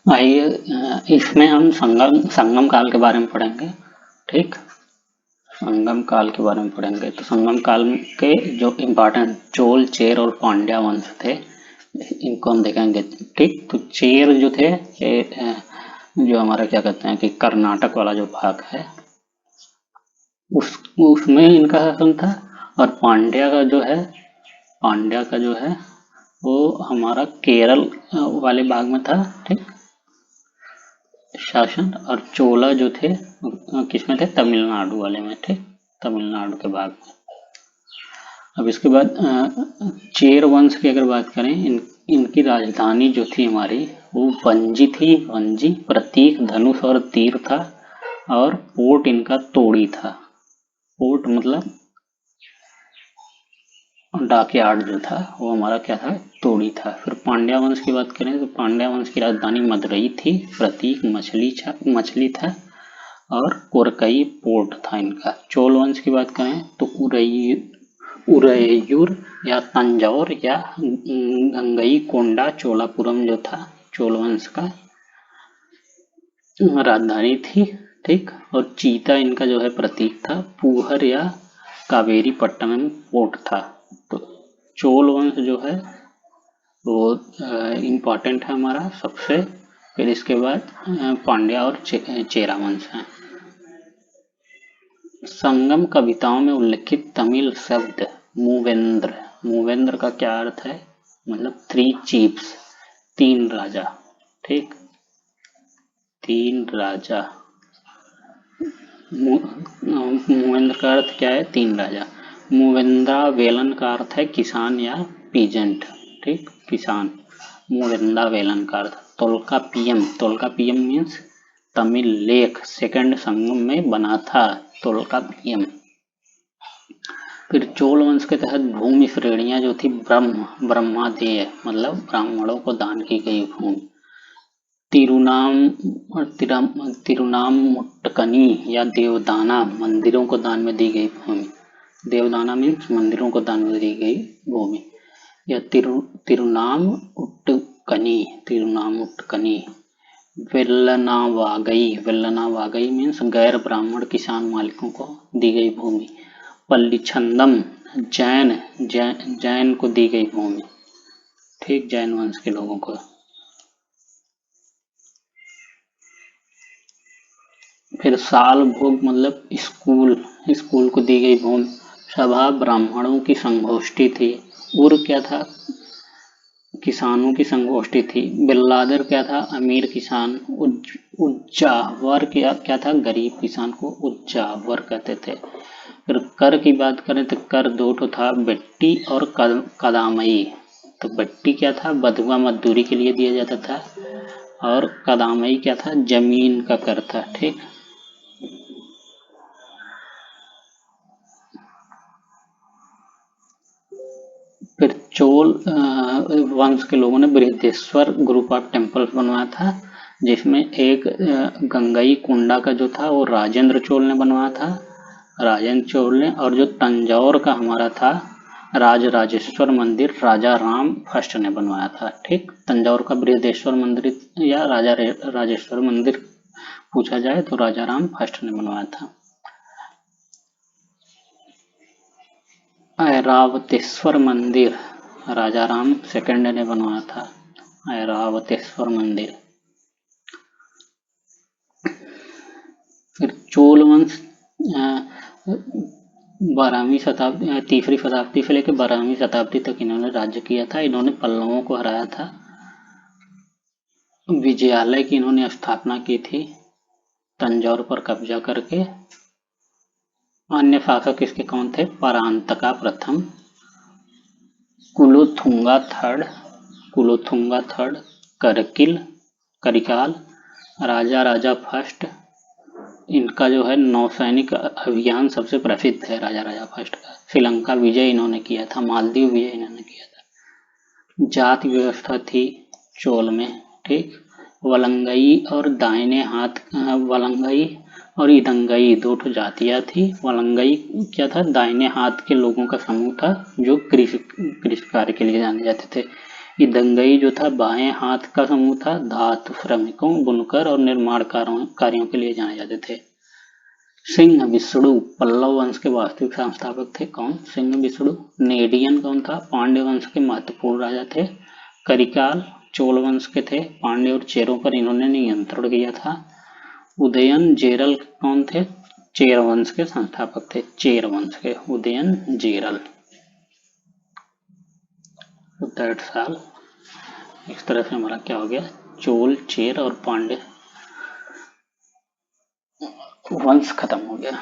आइए इसमें हम संगम संगम काल के बारे में पढ़ेंगे। ठीक, संगम काल के बारे में पढ़ेंगे। तो संगम काल के जो इम्पोर्टेंट चोल, चेर और पांड्या वंश थे, इनको हम देखेंगे। ठीक, तो चेर जो थे, जो हमारा क्या कहते हैं कि कर्नाटक वाला जो भाग है, उसमें इनका शासन था। और पांड्या का जो है वो हमारा केरल वाले भाग में था। ठीक, शासन। और चोला जो थे किसमें थे, तमिलनाडु वाले में। ठीक, तमिलनाडु के भाग में। अब इसके बाद चेर वंश की अगर बात करें, इनकी राजधानी जो थी हमारी, वो वंजी थी। वंजी, प्रतीक धनुष और तीर था। और पोर्ट इनका तोड़ी था। पोर्ट मतलब डॉकयार्ड जो था वो हमारा क्या था, तोड़ी था। फिर पांड्या वंश की बात करें तो पांड्या वंश की राजधानी मदुरई थी। प्रतीक मछली था। और कोरकई पोर्ट था इनका। चोल वंश की बात करें तो उरैयूर या तंजौर या गंगईकोंडा चोलापुरम जो था चोल वंश का राजधानी थी। ठीक, और चीता इनका जो है प्रतीक था। पूहर या कावेरी पट्टनम पोर्ट था। तो चोल वंश जो है वो इम्पोर्टेंट है हमारा सबसे। फिर इसके बाद पांड्या और चेरा वंश है। संगम कविताओं में उल्लिखित तमिल शब्द मूवेंद्र, मूवेंद्र का क्या अर्थ है, मतलब 3 चीफ्स, 3 राजा। ठीक, 3 राजा। मूवेंद्र का अर्थ क्या है, 3 राजा। मूवेंद्रा वेलन का अर्थ है किसान या पीजेंट। ठीक, किसान। मूवेंद्रा वेलन का अर्थ। तोल्कापियम मीन्स तमिल लेख सेकंड संगम में बना था। तोल्कापियम। फिर चोल वंश के तहत भूमि श्रेणियां जो थी, ब्रह्मादेय मतलब ब्राह्मणों को दान की गई भूमि। तिरुनामुट्टकनी या देवदाना मंदिरों को दान में दी गई भूमि। देवदाना मीन्स मंदिरों को दान में दी गई भूमि। या तिरुनामुट्टकनी। वेल्लनावागई मीन्स गैर ब्राह्मण किसान मालिकों को दी गई भूमि। पल्लीछंदम जैन को दी गई भूमि। ठीक, जैन वंश के लोगों को। फिर साल भोग मतलब स्कूल को दी गई भूमि। सभा ब्राह्मणों की संगोष्ठी थी। उर क्या था, किसानों की संगोष्ठी थी। बिल्लादर क्या था, अमीर किसान। उज्जावर क्या था, गरीब किसान को उज्जावर कहते थे। फिर कर की बात करें तो कर 2 था, बेट्टी और कदामई। तो बेट्टी क्या था, बधुआ मजदूरी के लिए दिया जाता था। और कदामई क्या था, जमीन का कर था। ठीक, फिर चोल वंश के लोगों ने बृहदेश्वर ग्रुप ऑफ टेम्पल्स बनवाया था, जिसमें एक गंगई कुंडा का जो था वो राजेंद्र चोल ने बनवाया था। राजेंद्र चोल ने। और जो तंजौर का हमारा था राजेश्वर मंदिर, राजा राम फर्स्ट ने बनवाया था। ठीक, तंजौर का बृहदेश्वर मंदिर या राजेश्वर मंदिर पूछा जाए तो राजा राम फर्स्ट ने बनवाया था। ऐरावतेश्वर मंदिर राजा राम सेकंड ने बनवाया था। ऐरावतेश्वर मंदिर। फिर चोल वंश 12वीं शताब्दी, तीसरी शताब्दी से लेकर 12वीं शताब्दी तक इन्होंने राज्य किया था। इन्होंने पल्लवों को हराया था। विजयालय की इन्होंने स्थापना की थी तंजौर पर कब्जा करके। अन्य शासक इसके कौन थे, परांतका प्रथम, कुलोथुंगा थर्ड, करिकाल, राजा फर्स्ट। इनका जो है नौसैनिक अभियान सबसे प्रसिद्ध है राजा फर्स्ट का। श्रीलंका विजय इन्होंने किया था, मालदीव विजय इन्होंने किया था। जाति व्यवस्था थी चोल में। ठीक, वलंगई और दाहिने हाथ, वलंगई और इदंगई 2 जातियां थी। वलंगई क्या था, दाहिने हाथ के लोगों का समूह था जो कृषि कार्य के लिए जाने जाते थे। इदंगई जो था बाएं हाथ का समूह था। धातु श्रमिकों, बुनकर और निर्माण कार्यों के लिए जाने जाते थे। सिंह विष्णु पल्लव वंश के वास्तविक संस्थापक थे। कौन? सिंह विष्णु। नेडियन कौन था? पांड्य वंश के महत्वपूर्ण राजा थे। करिकाल चोल वंश के थे। पांड्य और चेरों पर इन्होंने नियंत्रण किया था। उदयन जेरल कौन थे? चेर वंश के संस्थापक थे। चेर वंश के उदयन जेरल। तो दैट्स साल इस तरह से हमारा क्या हो गया, चोल, चेर और पांड्य वंश खत्म हो गया।